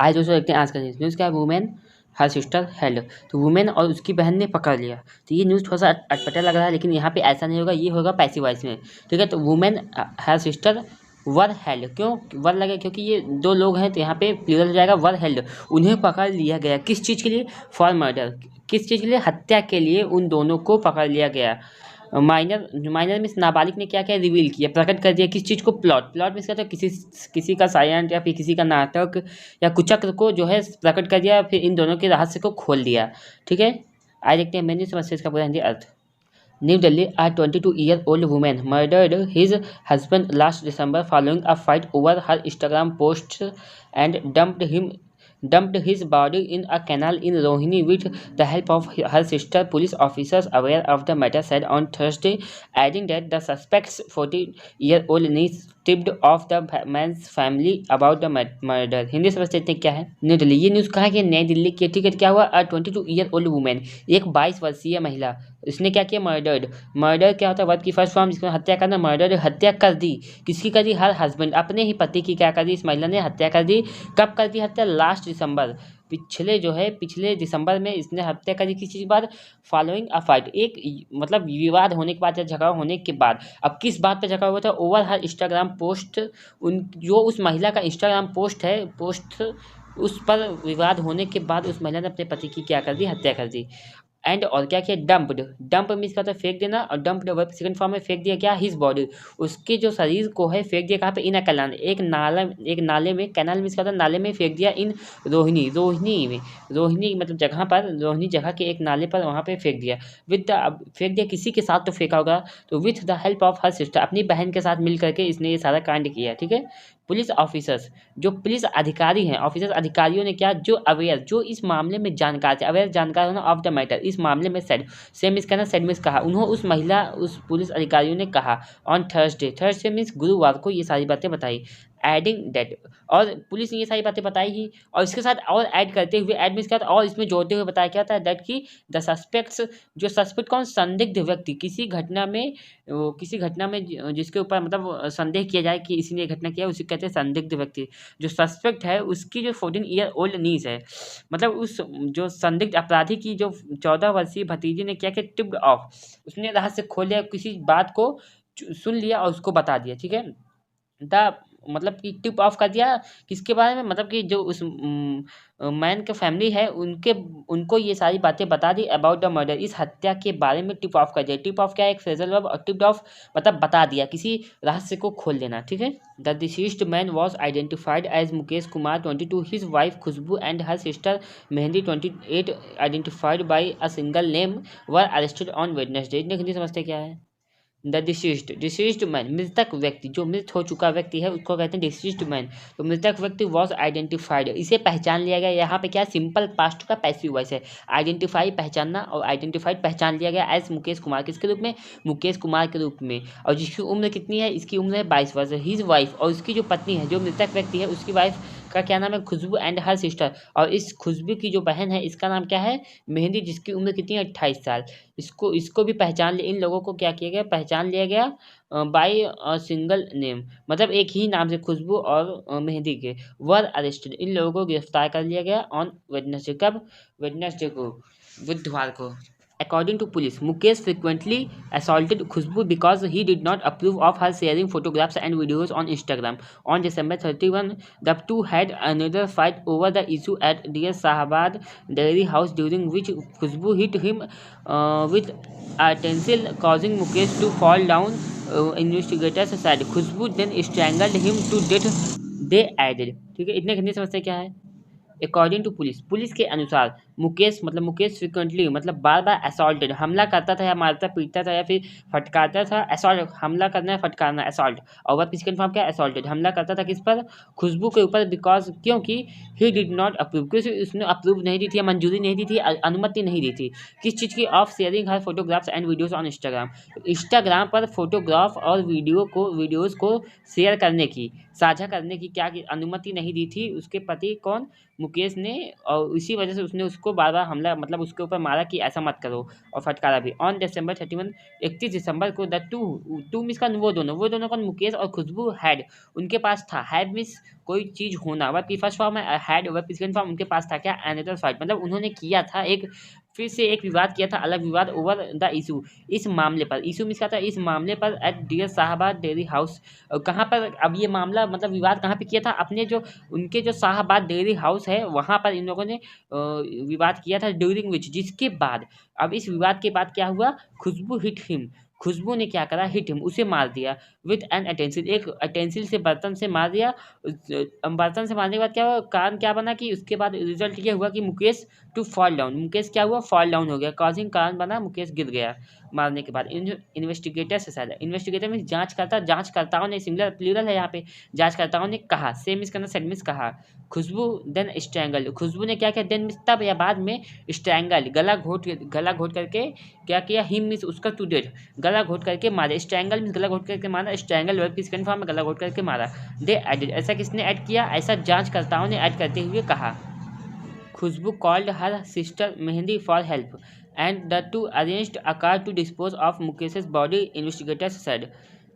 आज दोस्तों देखते हैं आज का न्यूज़ क्या है। वुमेन हर सिस्टर हेल्ड, तो वुमेन और उसकी बहन ने पकड़ लिया। तो ये न्यूज़ थोड़ा सा अटपटा लग रहा है, लेकिन यहाँ पे ऐसा नहीं होगा, ये होगा पैसिव वॉइस में। ठीक है, तो women her sister were held, क्यों वर लगे, क्योंकि ये दो लोग हैं, तो यहाँ पे प्लूरल हो जाएगा वर हेल्ड। उन्हें पकड़ लिया गया, किस चीज़ के लिए? फॉर मर्डर, किस चीज़ के लिए? हत्या के लिए उन दोनों को पकड़ लिया गया। माइनर मीन्स नाबालिग ने क्या क्या रिवील किया, प्रकट कर दिया, किस चीज़ को? प्लॉट मीन्स क्या था, किसी का सायंट या फिर किसी का नाटक या कुचक्र को जो है प्रकट कर दिया, फिर इन दोनों के रहस्य को खोल दिया। ठीक है, आज देखते हैं मैंने समस्या इसका पूरा हिंदी अर्थ। New Delhi, a 22-year-old woman murdered his husband last December following a fight over her Instagram posts and dumped his body in a canal in Rohini with the help of her sister. Police officers aware of the matter said on Thursday, adding that the suspect's 40-year-old niece tipped off the man's family about the murder. Hindi समझते हैं क्या है। New Delhi, ये news कहा कि नई दिल्ली की, ठीक है, क्या हुआ? a 22-year-old woman, एक 22 वर्षीय महिला, इसने क्या किया? मर्डर क्या होता है? वर्ब की फर्स्ट फॉर्म, जिसको हत्या करना। मर्डर, हत्या कर दी। किसकी कर दी? हर हस्बैंड, अपने ही पति की क्या कर दी? इस महिला ने हत्या कर दी। कब कर दी हत्या? लास्ट दिसंबर, पिछले दिसंबर में इसने हत्या करी। किसी के बाद? फॉलोइंग अ फाइट, एक मतलब विवाद होने के बाद या झगड़ा होने के बाद। अब किस बात पे झगड़ा हुआ था? ओवर हर इंस्टाग्राम पोस्ट, जो उस महिला का इंस्टाग्राम पोस्ट उस पर विवाद होने के बाद उस महिला ने अपने पति की क्या कर दी? हत्या कर दी। एंड और क्या किया? डंप मीन्स क्या होता है? फेंक देना। और डंप वर्ब सेकंड फॉर्म में फेंक दिया क्या? हिज बॉडी, उसके जो शरीर को है फेंक दिया। कहाँ पे? इन अ कैनाल, एक नाले में। कैनाल मीन्स क्या होता है? नाले में फेंक दिया। इन रोहिणी मतलब जगह पर, रोहिणी जगह के एक नाले पर, वहाँ पे फेंक दिया। फेंक दिया किसी के साथ तो फेंका होगा, तो with the help of her sister, अपनी बहन के साथ मिल करके इसने ये सारा कांड किया। ठीक है, पुलिस ऑफिसर्स, जो पुलिस अधिकारी हैं, ऑफिसर्स अधिकारियों ने क्या? जो इस मामले में जानकार थे, अवेयर जानकार होना ऑफ द मैटर, इस मामले में सेड मीन्स कहना, सेड मीन्स कहा, उन्होंने उस पुलिस अधिकारियों ने कहा ऑन थर्सडे मीन्स गुरुवार को ये सारी बातें बताई। एडिंग डेट, और पुलिस ने ये सारी बातें बताई ही, और इसके साथ और ऐड करते हुए, ऐड मीन्स क्या था? और इसमें जोड़ते हुए बताया क्या था? दैट की द सस्पेक्ट्स, जो सस्पेक्ट कौन? संदिग्ध व्यक्ति, किसी घटना में जिसके ऊपर मतलब संदेह किया जाए कि इसी ने घटना किया, उसे कहते हैं संदिग्ध व्यक्ति। जो सस्पेक्ट है उसकी जो 14-year-old नीस है, मतलब उस जो संदिग्ध अपराधी की जो 14 वर्षीय भतीजी ने क्या किया? टिप्ड ऑफ, उसने रहस्य खोल लिया, किसी बात को सुन लिया और उसको बता दिया। ठीक है, द मतलब कि टिप ऑफ कर दिया किसके बारे में? मतलब कि जो उस मैन के फैमिली है, उनको ये सारी बातें बता दी अबाउट द मर्डर, इस हत्या के बारे में टिप ऑफ कर दिया। टिप ऑफ क्या है? एक फ्रेजल वर्ब, और टिप्ड ऑफ मतलब बता दिया, किसी रहस्य को खोल देना। ठीक है, the deceased man was identified as Mukesh Kumar 22, his wife Khushboo and her sister Mehndi 28 identified by a single name were arrested on Wednesday. इतने हिंदी समझते क्या है? द डिसीज्ड मैन, मृतक व्यक्ति, जो मृत हो चुका व्यक्ति है उसको कहते हैं डिसीज्ड मैन। तो मृतक व्यक्ति वॉज आइडेंटिफाइड, इसे पहचान लिया गया। यहाँ पे क्या? सिंपल पास्ट का पैसिव वॉइस है। आइडेंटिफाई पहचानना, और आइडेंटिफाइड पहचान लिया गया एज मुकेश कुमार, किसके रूप में? मुकेश कुमार के रूप में। और जिसकी उम्र कितनी है? इसकी उम्र है 22 वर्ष। हिज वाइफ, और उसकी जो पत्नी है, जो मृतक व्यक्ति है उसकी वाइफ का क्या नाम है? खुशबू एंड हर सिस्टर, और इस खुशबू की जो बहन है इसका नाम क्या है? मेहंदी, जिसकी उम्र कितनी है? 28 साल। इसको भी पहचान लिया। इन लोगों को क्या किया गया? पहचान लिया गया बाय अ सिंगल नेम, मतलब एक ही नाम से, खुशबू और मेहंदी के। वर अरेस्टेड, इन लोगों को गिरफ्तार कर लिया गया ऑन वेडनेसडे। कब? वेडनेसडे को, बुधवार को। According to police, Mukesh frequently assaulted Khushbu because he did not approve of her sharing photographs and videos on Instagram. On December 31, the two had another fight over the issue at Dear Sahabad Dairy House, during which Khushbu hit him with a pencil, causing Mukesh to fall down. Investigators said Khushbu then strangled him to death. They added. ठीक है, इतने घंटे समझते क्या है? According to police के अनुसार Mukesh frequently मतलब बार बार असॉल्टेड, हमला करता था या मारता पीटता था या फिर फटकारता था। असॉल्ट, हमला करना है, फटकारना, असॉल्ट। और वह किसके फॉर्म क्या? असॉल्टेड। हमला करता था किस पर? खुशबू के ऊपर, बिकॉज, क्योंकि ही डिड नॉट अप्रूव, क्योंकि उसने अप्रूव नहीं दी थी, या मंजूरी नहीं दी थी, अनुमति नहीं दी थी। किस चीज़ की? Of sharing her photographs and videos on Instagram, Instagram पर फोटोग्राफ और वीडियोज़ को शेयर करने की, साझा करने की क्या अनुमति नहीं दी थी उसके पति कौन? मुकेश ने। और इसी वजह से उसने उसको बार बार हमला मतलब उसके ऊपर मारा कि ऐसा मत करो, और फटकारा भी। ऑन December 31, 31 दिसंबर को द टू मीन्स का वो दोनों कौन? मुकेश और खुशबू हैड, उनके पास था, हैड मीन्स कोई चीज़ होना। वर्ब की फर्स्ट फॉर्म है हैड, वर्ब की सेकंड फॉर्म उनके पास था क्या, अनदर फाइट, मतलब उन्होंने किया था एक, फिर से एक विवाद किया था, अलग विवाद, ओवर द इशू, इस मामले पर। इशू मीन्स क्या था, इस मामले पर, at dear Sahibabad dairy house. कहाँ पर अब ये मामला मतलब विवाद कहाँ पे किया था, अपने जो उनके जो साहबाद डेयरी हाउस है वहाँ पर इन लोगों ने विवाद किया था, ड्यूरिंग विच, जिसके बाद, अब इस विवाद के बाद क्या हुआ, खुशबू हिट हिम, खुशबू ने क्या करा, हिट हिम, उसे मार दिया, विथ एन अटेंसिल, एक अटेंसिल से, बर्तन से मार दिया। बर्तन से मारने के बाद क्या हुआ, कारण क्या बना कि उसके बाद रिजल्ट ये हुआ कि Mukesh to fall down, Mukesh क्या हुआ, फॉल डाउन हो गया, कॉजिंग, कारण बना मुकेश गिर गया मारने के बाद। इन्वेस्टिगेटर से शायद, इन्वेस्टिगेटर में जांचकर्ता, जांचकर्ताओं ने, सिंगुलर प्लूरल है यहाँ पे, जांचकर्ताओं ने कहा, सेम मिस करना, सेड मिस कहा, खुशबू देन स्ट्रैंगल, खुशबू ने क्या किया, देन मिस तब या बाद में, स्ट्रैंगल गला घोट करके क्या किया, हिम मिस उसका टू डेथ, गला घोट करके मारा, स्ट्रैंगल मिस गला घोट करके मारा, स्ट्रैंगल वर्ब की सेकंड फॉर्म में गला घोट करके मारा। दे एडेड, ऐसा किसने ऐड किया, ऐसा जांचकर्ताओं ने ऐड करते हुए कहा। Khushbu called her sister Mehndi for help and the two arranged a car to dispose of मुकेश's body, investigators said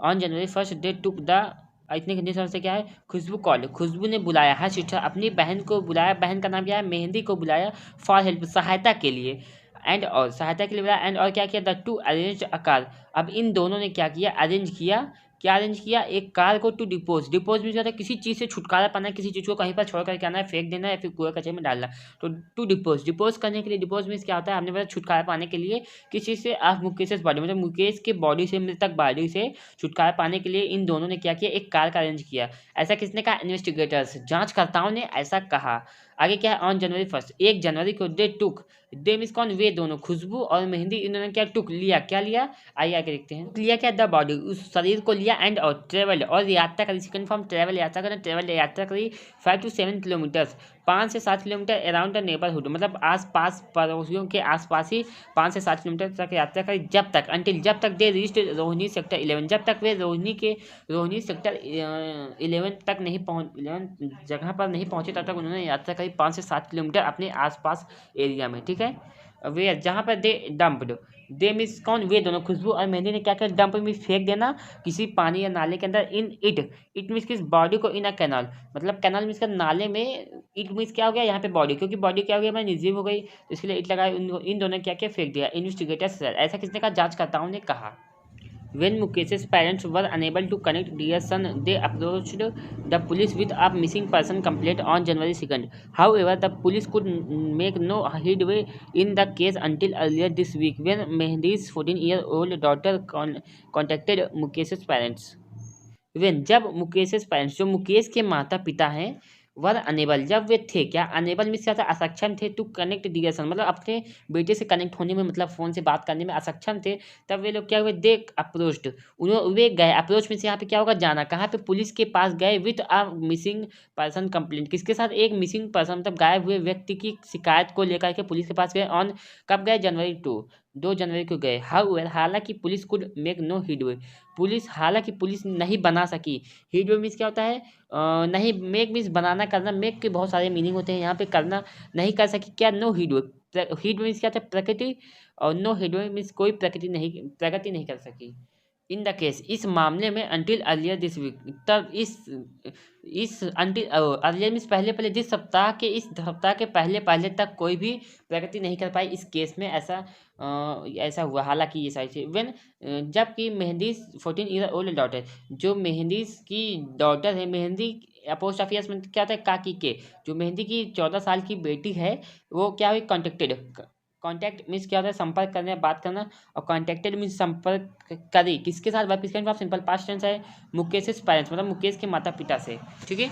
on January 1 they took the, इतने हिंदी शब्द से क्या है, खुशबू कॉल्ड, खुशबू ने बुलाया, हर सिस्टर अपनी बहन को बुलाया, बहन का नाम क्या है, मेहंदी को बुलाया, फॉर हेल्प सहायता के लिए, एंड और सहायता के लिए बुलाया, एंड और क्या किया, the two arranged a car, अब इन दोनों ने क्या किया, अरेंज किया, क्या अरेंज किया, एक कार को टू डिपोज, डिपोज भी जाता है किसी चीज़ से छुटकारा पाना है, किसी चीज़ को कहीं पर छोड़ करके आना है, फेंक देना है या फिर कूड़ा कचरे में डालना, तो टू डिपोज, डिपोज करने के लिए, डिपोज मीन्स क्या होता है, हमने बताया छुटकारा पाने के लिए किसी से, आप मुकेश बॉडी, मतलब मुकेश के बॉडी से, मृतक बॉडी से छुटकारा पाने के लिए इन दोनों ने क्या किया, एक कार का अरेंज किया। ऐसा किसने कहा, इन्वेस्टिगेटर्स, जांचकर्ताओं ने ऐसा कहा। आगे क्या है, ऑन जनवरी 1 1 जनवरी को दे टुक, दे मीन्स कौन, वे दोनों, खुशबू और मेहंदी, इन्होंने क्या टुक लिया, क्या लिया, आइए आगे देखते हैं, लिया क्या, द बॉडी, उस शरीर को लिया, एंड और ट्रेवल, और यात्रा करी, सेकंड फॉर्म ट्रेवल, यात्रा करें, ट्रेवल यात्रा करी 5 to 7 किलोमीटर्स, 5 से 7 किलोमीटर अराउंड द नेबरहुड, मतलब आसपास, पड़ोसियों के आसपास ही 5 से 7 किलोमीटर तक यात्रा करी, जब तक, अंटिल जब तक दे रीच्ड रोहिणी सेक्टर 11, जब तक वे रोहिणी सेक्टर 11 तक नहीं पहुँच, 11 जगह पर नहीं पहुँचे, तब तक उन्होंने यात्रा करी 5 से 7 किलोमीटर अपने आसपास एरिया में, ठीक है। वे जहाँ पर दे डंप्ड, दे मीन्स कौन, वे दोनों, खुशबू और मेहंदी ने क्या किया, डंप मीन्स फेंक देना किसी पानी या नाले के अंदर, इन इट, इट मीन्स किस, बॉडी को, इन अ कैनाल, मतलब कैनाल मीन्स का नाले में, इट मीन्स क्या हो गया यहाँ पे बॉडी, क्योंकि बॉडी क्या हो गया, मैं निर्जीव हो गई, तो इसके लिए इट लगाया, इन दोनों ने क्या किया, फेंक दिया। इन्वेस्टिगेटर्स, ऐसा किसने कहा, जांचकर्ताओं ने कहा। When Mukesh's parents were unable to connect their son, they approached the police with a missing person complaint on January 2nd. However, the police could make no headway in the case until earlier this week, when Mehdi's 14-year-old daughter contacted Mukesh's parents. When जब Mukesh parents, जो मुकेश के माता पिता हैं, वर enable, जब वे थे, क्या enable means क्या था, असक्षम थे, टू कनेक्ट डियर सन, मतलब अपने बेटे से कनेक्ट होने में, मतलब फ़ोन से बात करने में असक्षम थे, तब वे लोग क्या हुए, दे अप्रोच्ड, उन्होंने, वे गए, अप्रोच मीन्स यहाँ पे क्या होगा, जाना, कहाँ पे, पुलिस के पास गए, with a missing person complaint, किसके साथ, एक मिसिंग पर्सन, मतलब गायब हुए व्यक्ति की शिकायत को लेकर के पुलिस के पास गए, ऑन, कब गए, जनवरी 2 जनवरी को गए। हालांकि police could make no headway, हालांकि पुलिस नहीं बना सकी, हेडवे मीन्स क्या होता है, नहीं, मेक मीन्स बनाना, करना, मेक के बहुत सारे मीनिंग होते हैं, यहाँ पे करना नहीं कर सकी, क्या, नो हेडवे, हेडवे मीन्स क्या था, प्रकृति, और नो हेडवे मीन्स कोई प्रकृति नहीं कर सकी। इन द केस, इस मामले में, अंटिल अर्लियर दिस वीक, तब इस अंटिल अर्लियर मीन्स पहले पहले, जिस सप्ताह के, इस सप्ताह के पहले पहले तक कोई भी प्रगति नहीं कर पाई इस केस में, ऐसा हुआ। हालांकि ये सारी चीज़ वेन, जबकि मेहंदी 14-year-old डॉटर, जो मेहंदी की डॉटर है, मेहंदी अपोस्ट्रोफी में क्या होता है, काकी के, जो मेहंदी की 14 साल की बेटी है, वो क्या हुई, कॉन्टेक्टेड, कॉन्टैक्ट मीन्स क्या होता है, संपर्क करना, बात करना, और कॉन्टेक्टेड मीन्स संपर्क करी, किसके साथ, वर्ब किसके साथ, सिंपल पास्ट टेंस है, मुकेश पेरेंट्स, मतलब मुकेश के माता पिता से, ठीक है।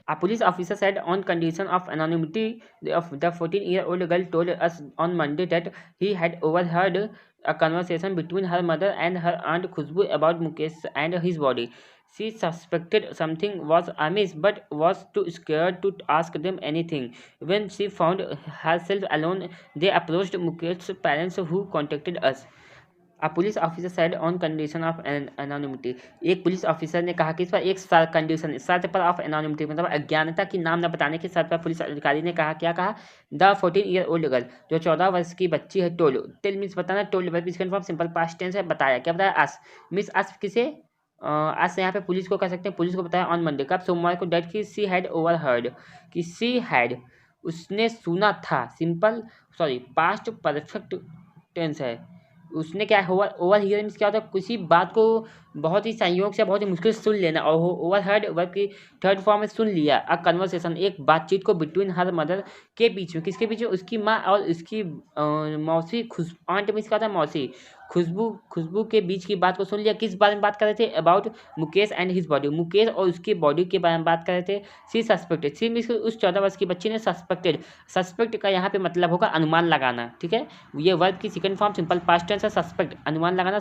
A police officer said on condition of anonymity, the 14-year-old girl told us on Monday that he had overheard a conversation between her mother and her aunt Khushbu about Mukesh and his body. She suspected something was amiss but was too scared to ask them anything. When she found herself alone, they approached Mukesh's parents, who contacted us. A police officer said on condition of anonymity. एक police officer ने कहा कि इस पर एक condition, शर्त पर, of anonymity, मतलब अज्ञानता की, नाम न बताने की शर्त पर, पुलिस अधिकारी ने कहा, क्या कहा, द 14-year-old गर्ल, जो 14 वर्ष की बच्ची है, टोल्ड, टेल मीन्स बताना, टोल्ड वर्ब इसका फॉर्म सिंपल पास्ट टेंस है, बताया, क्या बताया, अस मीन्स अस किसे, आज से यहाँ पे पुलिस को कह सकते हैं, पुलिस को बताया ऑन मंडे, कब, सोमवार को, डेट की सी हैड ओवर हर्ड, कि सी हैड उसने सुना था, simple sorry past perfect tense है। उसने क्या, ओवर ओवर हियर मीन्स क्या होता है, किसी बात को बहुत ही संयोग से बहुत ही मुश्किल से सुन लेना, और ओवर हर्ड वर्ब की थर्ड फॉर्म में सुन लिया। अ कन्वर्सेशन एक बातचीत को बिटवीन हर मदर के बीच में, किसके बीच में, उसकी माँ और उसकी मौसी, आंट मीन्स क्या होता है मौसी, खुशबू के बीच की बात को सुन लिया। किस बारे में बात कर रहे थे, about Mukesh and his body, Mukesh और उसकी बॉडी के बारे में बात कर रहे थे। सी सस्पेक्टेड, सी मीन्स उस 14 वर्ष की बच्ची ने सस्पेक्टेड, सस्पेक्ट का यहाँ पे मतलब होगा अनुमान लगाना, ठीक है। ये वर्ब की second form simple past tense है, सस्पेक्ट अनुमान लगाना,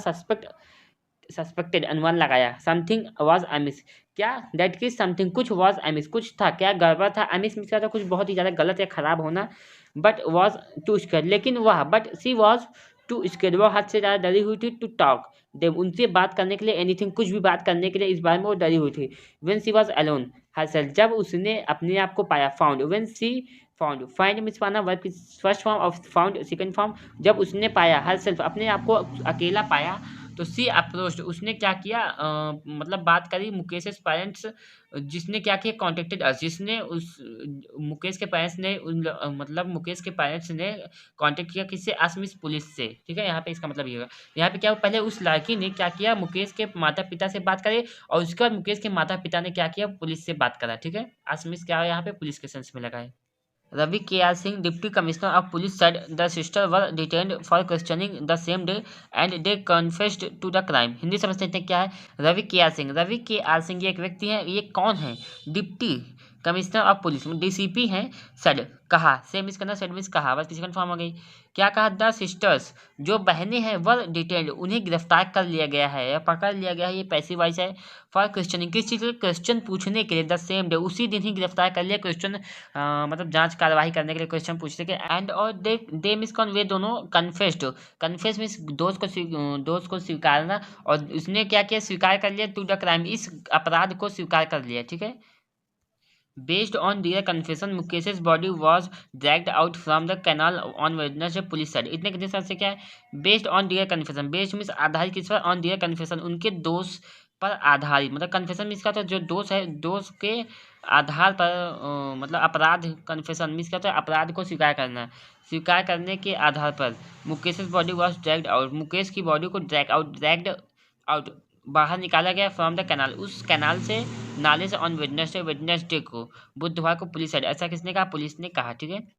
सस्पेक्टेड अनुमान लगाया। समथिंग वाज अमिस, क्या, दैट की समथिंग कुछ, वाज अमिस कुछ था, क्या गड़बड़ था, अमिस मीन्स क्या था, कुछ बहुत ही ज़्यादा गलत या खराब होना। बट वाज टू स्केर्ड, लेकिन वह, but she was too scared, वो हद से ज़्यादा डरी हुई थी, टू टॉक देम उनसे बात करने के लिए, एनीथिंग कुछ भी बात करने के लिए, इस बारे में वो डरी हुई थी। When she was alone herself, जब उसने अपने आप को पाया। Found, when she found, find means पाना, वर्ब की first form, of found second form. जब उसने पाया, हरसेल्फ अपने आप को अकेला पाया, तो सी अप्रोच्ड उसने क्या किया, मतलब बात करी मुकेश पेरेंट्स, जिसने क्या किया, कॉन्टेक्टेड अस, जिसने उस मुकेश के पेरेंट्स ने मतलब मुकेश के पेरेंट्स ने कांटेक्ट किया, किससे, अस मीन्स पुलिस से, ठीक है। यहाँ पे इसका मतलब ये होगा, यहाँ पे क्या हुआ, पहले उस लड़की ने क्या किया, मुकेश के माता पिता से बात करे, और उसके बाद मुकेश के माता पिता ने क्या किया, पुलिस से बात करा, ठीक है। अस मीन्स क्या है, यहाँ पे पुलिस के सेंस में लगा है। Ravi K.R. Singh, Deputy Commissioner of Police, said the sisters were detained for questioning the same day and they confessed to the crime. Hindi समझते हैं क्या है, रवि के आर सिंह, रवि के आर सिंह ये एक व्यक्ति है, ये कौन है, डिप्टी कमिश्नर ऑफ पुलिस में डीसीपी हैं। सेड कहा, से मिस करना, सेड मिस कहा, बस सेकंड फॉर्म हो गई। क्या कहा, द सिस्टर्स जो बहनें हैं, वर डिटेन्ड उन्हें गिरफ्तार कर लिया गया है या पकड़ लिया गया है, ये पैसिव वॉइस है। फॉर क्वेश्चनिंग, किस चीज़ के क्वेश्चन पूछने के लिए, द सेम डे उसी दिन ही गिरफ्तार कर लिया, क्वेश्चन मतलब जांच कार्रवाई करने के लिए, क्वेश्चन पूछने के। एंड और दे मिस कौन, वे दोनों कन्फेस्ड, कन्फेस मीन्स दोष को स्वीकारना, और उसने क्या किया, स्वीकार कर लिया, टू द क्राइम इस अपराध को स्वीकार कर लिया, ठीक है। Based on their confession, Mukesh's body was dragged out from the canal on Wednesday, police said। इतने के हिसाब से क्या है, based on their confession, based means आधारित किस पर, ऑन their confession उनके दोष पर आधारित, मतलब कन्फेशन मीन्स क्या होता है, जो दोष है दोष के आधार पर मतलब अपराध, कन्फेशन मीन्स क्या होता है, अपराध को स्वीकार करना, स्वीकार करने के आधार पर Mukesh body was dragged out, Mukesh की बॉडी को ड्रैग्ड आउट बाहर निकाला गया, फ्रॉम द कैनाल उस कैनाल से, नाले से, ऑन वेडनेसडे को बुधवार को, पुलिस साइड, ऐसा किसने कहा, पुलिस ने कहा, ठीक है।